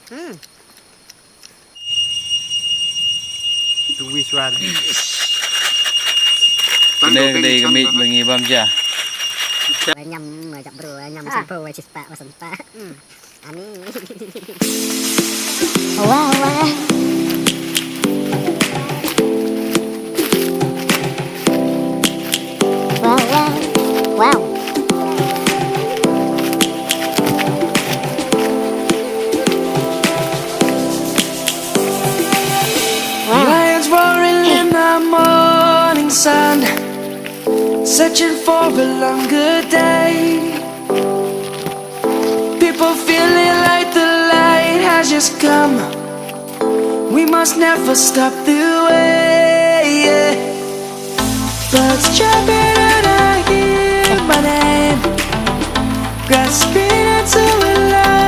To which one? Đây cái mít mình nghĩ băm chả. Nhâm mà chậm bro nhâm sample và chít pa và sân pa. Ani. Wow wow. Wow wow. Wow. Lions roaring in the morning sun, searching for a longer day. People feeling like the light has just come. We must never stop the way. Birds jumping and I hear my name, grasping into life.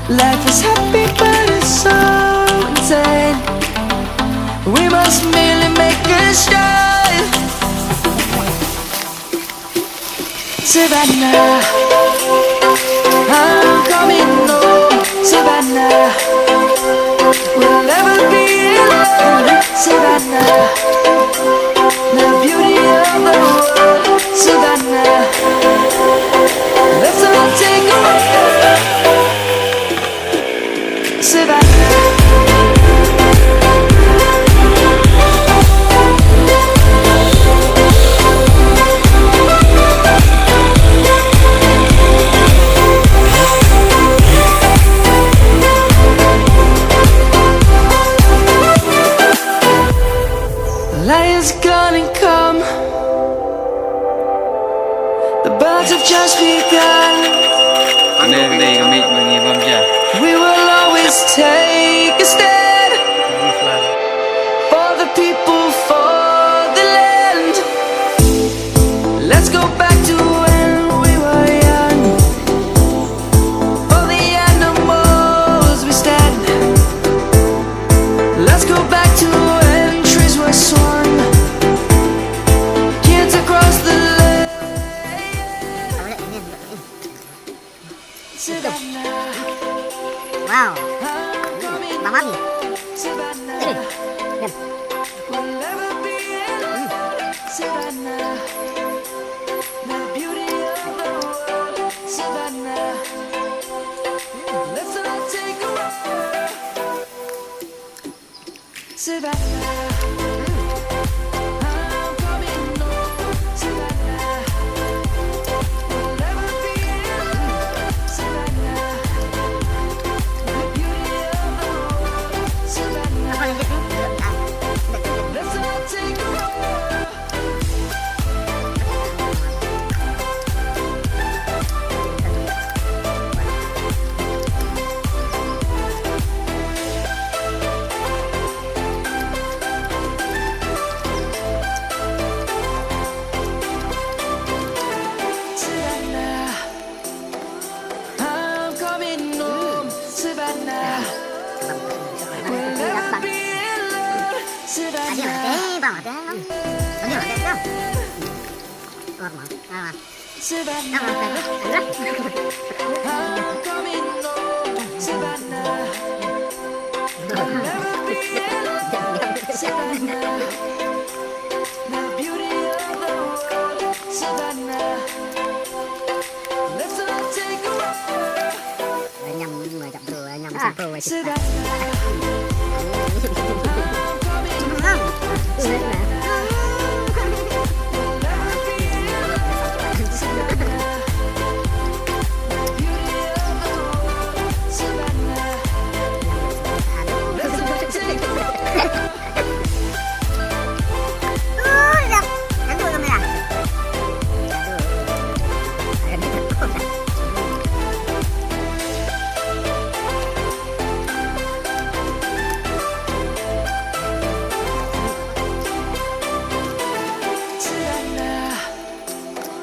Life is happy but it's so insane. We must merely make a start. Savannah, I'm coming home. Savannah, we'll never be alone. Savannah, the beauty of the world. Savannah, let's all take a walk. Savannah. Lion's gonna come. The birds have just begun. Đây cái mít mình nghĩ băm chả. We will always take a stand for the people, for the land. Let's go back to when we were young. For the animals we stand. Let's go back to when trees were swung. Kids across the land. Wow. Banget nih. Nhâm mà chậm bro nhâm sample và chít pa.